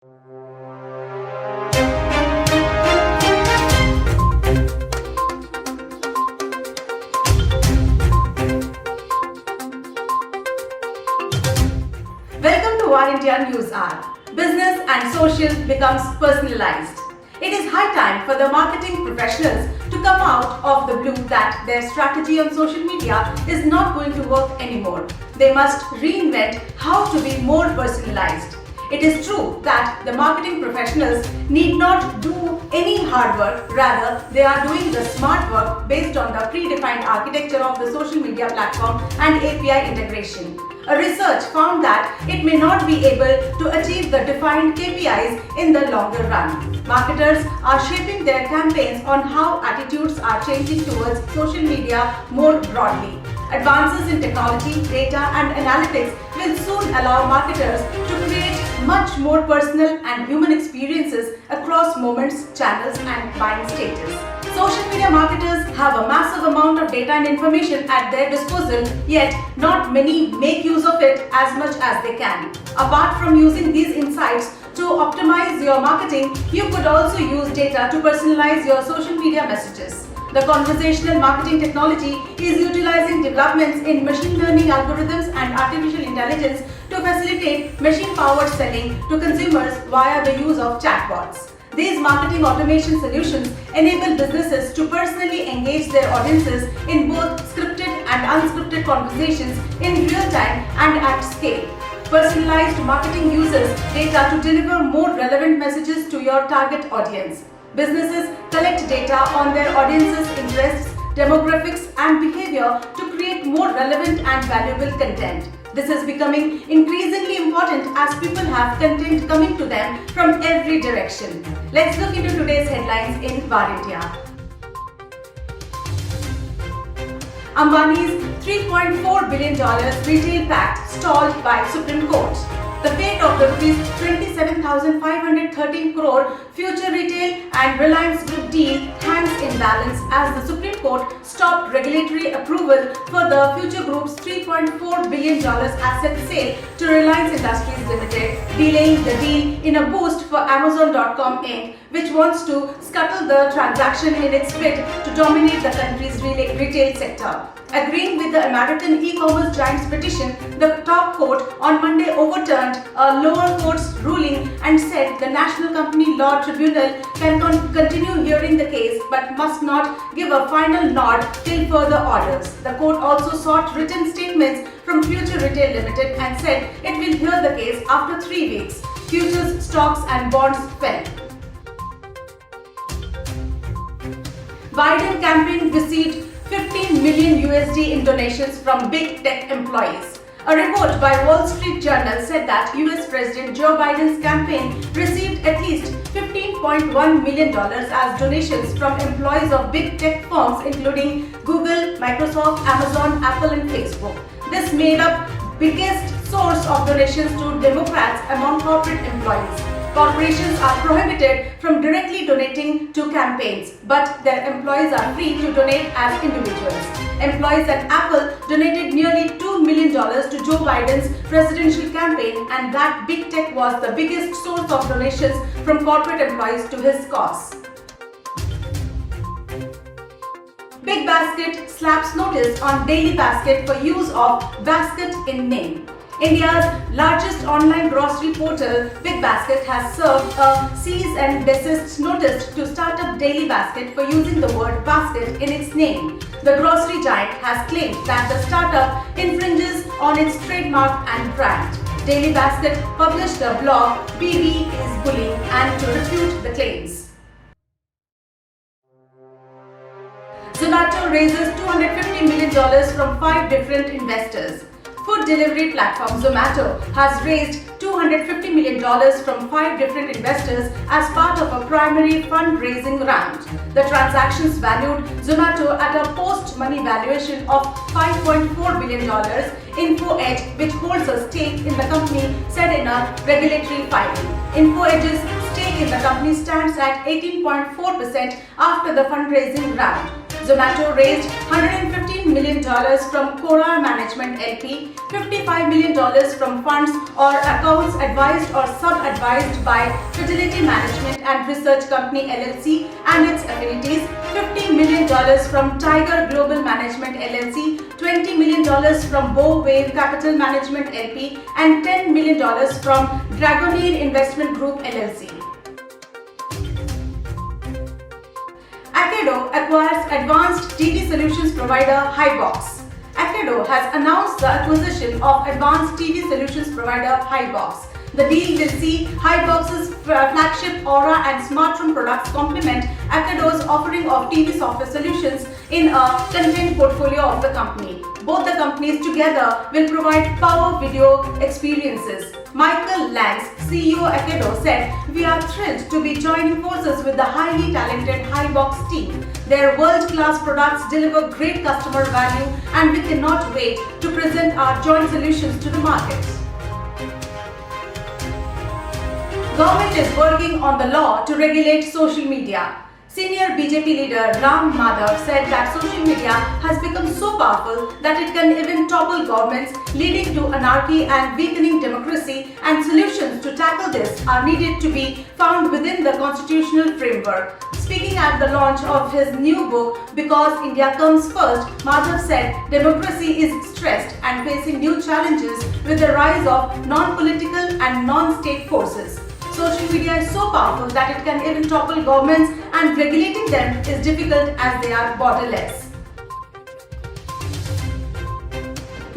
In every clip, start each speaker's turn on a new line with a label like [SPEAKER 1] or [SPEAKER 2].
[SPEAKER 1] Welcome to One India News Hour. Business and social becomes personalized. It is high time for the marketing professionals to come out of the blue that their strategy on social media is not going to work anymore. They must reinvent how to be more personalized. It is true that the marketing professionals need not do any hard work, rather they are doing the smart work based on the predefined architecture of the social media platform and API integration. A research found that it may not be able to achieve the defined KPIs in the longer run. Marketers are shaping their campaigns on how attitudes are changing towards social media more broadly. Advances in technology, data and analytics will soon allow marketers to create much more personal and human experiences across moments, channels and buying status. Social media marketers have a massive amount of data and information at their disposal, yet not many make use of it as much as they can. Apart from using these insights to optimize your marketing, you could also use data to personalize your social media messages. The conversational marketing technology is utilizing developments in machine learning algorithms and artificial intelligence to facilitate machine-powered selling to consumers via the use of chatbots. These marketing automation solutions enable businesses to personally engage their audiences in both scripted and unscripted conversations in real time and at scale. Personalized marketing uses data to deliver more relevant messages to your target audience. Businesses collect data on their audience's interests, demographics and behavior to create more relevant and valuable content. This is becoming increasingly important as people have content coming to them from every direction. Let's look into today's headlines in Var India. Ambani's $3.4 billion retail pact stalled by Supreme Court. The fate of the rupees 27,513 crore Future Retail and Reliance Group deal hangs in balance as the Supreme Court stopped regulatory approval for the Future Group's $3.4 billion asset sale to Reliance Industries Limited, delaying the deal in a boost for Amazon.com Inc., which wants to scuttle the transaction in its bid to dominate the country's retail sector. Agreeing with the American e-commerce giant's petition, the top court on Monday overturned a lower court's ruling and said the National Company Law Tribunal can continue hearing the case but must not give a final nod till further orders. The court also sought written statements from Future Retail Limited and said it will hear the case after 3 weeks. Futures, stocks and bonds fell. Biden campaign received 15 million USD in donations from big tech employees. A report by Wall Street Journal said that US President Joe Biden's campaign received at least $15.1 million as donations from employees of big tech firms including Google, Microsoft, Amazon, Apple and Facebook. This made up biggest source of donations to Democrats among corporate employees. Corporations are prohibited from directly donating to campaigns, but their employees are free to donate as individuals. Employees at Apple donated nearly $2 million to Joe Biden's presidential campaign, and that big tech was the biggest source of donations from corporate employees to his cause. Big Basket slaps notice on Daily Basket for use of basket in name. India's largest online grocery portal, Big Basket, has served a cease and desist notice to Startup Daily Basket for using the word basket in its name. The grocery giant has claimed that the startup infringes on its trademark and brand. Daily Basket published the blog BB is Bullying and to refute the claims. Zomato raises $250 million from 5 different investors. Food delivery platform Zomato has raised $250 million from 5 different investors as part of a primary fundraising round. The transactions valued Zomato at a post-money valuation of $5.4 billion. InfoEdge, which holds a stake in the company, said in a regulatory filing. InfoEdge's stake in the company stands at 18.4% after the fundraising round. Zomato raised $115 million from Quora Management LP, $55 million from funds or accounts advised or sub-advised by Fidelity Management and Research Company LLC and its affiliates, $50 million from Tiger Global Management LLC, $20 million from Bow Wave Capital Management LP, and $10 million from Dragoneer Investment Group LLC. Akedo acquires advanced TV solutions provider Hybox. Akedo has announced the acquisition of advanced TV solutions provider Hybox. The deal will see Hybox's flagship Aura and Smart Room products complement Akedo's offering of TV software solutions in a content portfolio of the company. Both the companies together will provide power video experiences. Michael Langs, CEO Akedo, said, "We are thrilled to be joining forces with the highly talented Hybox team. Their world-class products deliver great customer value and we cannot wait to present our joint solutions to the market." Government is working on the law to regulate social media. Senior BJP leader Ram Madhav said that social media has become so powerful that it can even topple governments, leading to anarchy and weakening democracy, and solutions to tackle this are needed to be found within the constitutional framework. Speaking at the launch of his new book, Because India Comes First, Madhav said democracy is stressed and facing new challenges with the rise of non-political and non-state forces. Social media is so powerful that it can even topple governments, and regulating them is difficult as they are borderless.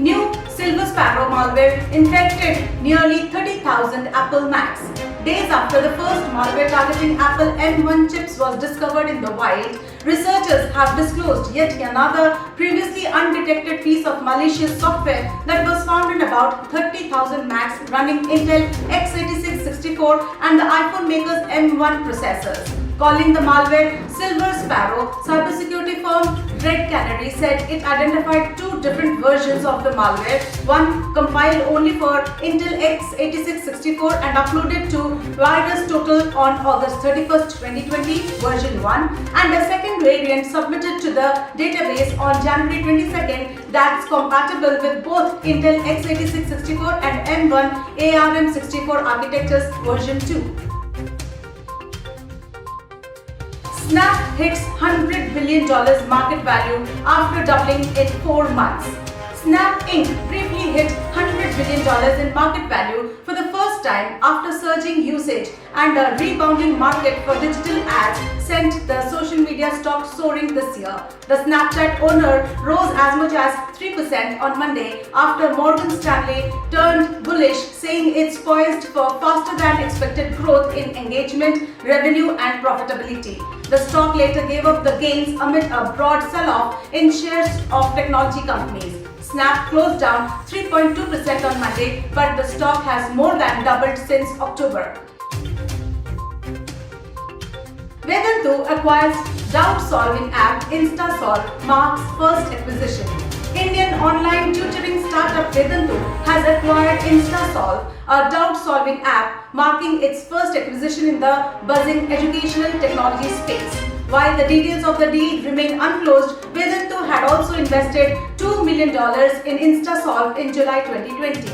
[SPEAKER 1] New Silver Sparrow malware infected nearly 30,000 Apple Macs. Days after the first malware targeting Apple M1 chips was discovered in the wild, researchers have disclosed yet another previously undetected piece of malicious software that was found in about 30,000 Macs running Intel x86-64 and the iPhone maker's M1 processors. Calling the malware Silver Sparrow, cybersecurity firm Red Canary said it identified two different versions of the malware, one compiled only for Intel x86-64 and uploaded to VirusTotal on August 31st, 2020, version 1, and a second variant submitted to the database on January 22nd that's compatible with both Intel x86-64 and M1 ARM64 architectures, version 2. Snap hits $100 billion market value after doubling in 4 months. Snap Inc. briefly hit $100 billion in market value for the first time after surging usage and a rebounding market for digital ads sent the social media stock soaring this year. The Snapchat owner rose as much as 3% on Monday after Morgan Stanley turned bullish, saying it's poised for faster than expected growth in engagement, revenue and profitability. The stock later gave up the gains amid a broad sell-off in shares of technology companies. Snap closed down 3.2% on Monday, but the stock has more than doubled since October. Vedantu acquires doubt-solving app InstaSolve, marks first acquisition. Indian online tutoring startup Vedantu has acquired InstaSolve, a doubt-solving app, marking its first acquisition in the buzzing educational technology space. While the details of the deal remain unclosed, Vedantu had also invested $2 million in InstaSolve in July 2020.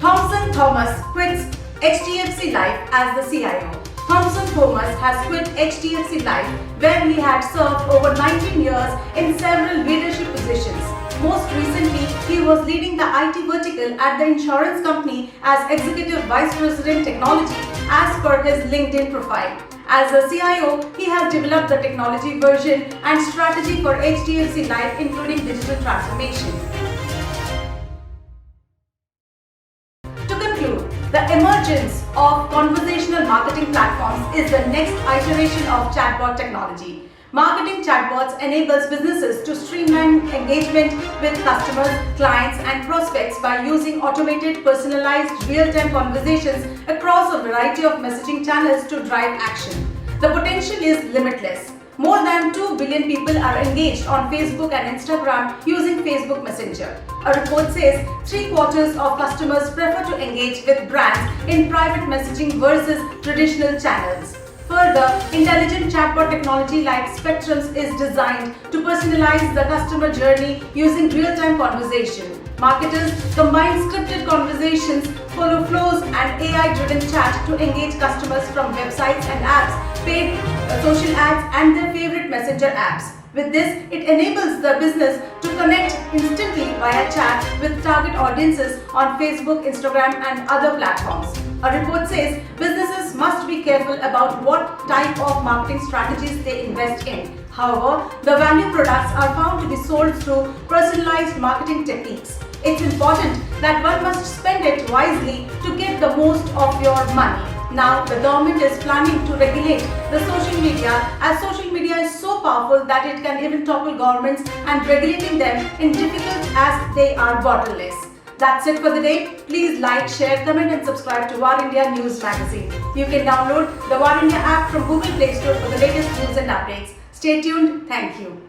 [SPEAKER 1] Thomson Thomas quits HDFC Life as the CIO. Thomson Thomas has quit HDFC Life, where he had served over 19 years in several leadership positions. Most recently, he was leading the IT vertical at the insurance company as Executive Vice President Technology, as per his LinkedIn profile. As a CIO, he has developed the technology version and strategy for HDFC Life, including digital transformation. To conclude, the emergence of conversational marketing platforms is the next iteration of chatbot technology. Marketing chatbots enables businesses to streamline engagement with customers, clients, and prospects by using automated, personalized, real-time conversations across a variety of messaging channels to drive action. The potential is limitless. More than 2 billion people are engaged on Facebook and Instagram using Facebook Messenger. A report says 3/4 of customers prefer to engage with brands in private messaging versus traditional channels. Further, intelligent chatbot technology like Spectrums is designed to personalize the customer journey using real-time conversation. Marketers combine scripted conversations, follow flows, and AI-driven chat to engage customers from websites and apps, paid social ads, and their favorite messenger apps. With this, it enables the business to connect instantly via chat with target audiences on Facebook, Instagram, and other platforms. A report says businesses must be careful about what type of marketing strategies they invest in. However, the value products are found to be sold through personalized marketing techniques. It's important that one must spend it wisely to get the most of your money. Now, the government is planning to regulate the social media, as social media is so powerful that it can even topple governments, and regulating them is difficult as they are borderless. That's it for the day. Please like, share, comment and subscribe to War India News Magazine. You can download the War India app from Google Play Store for the latest news and updates. Stay tuned. Thank you.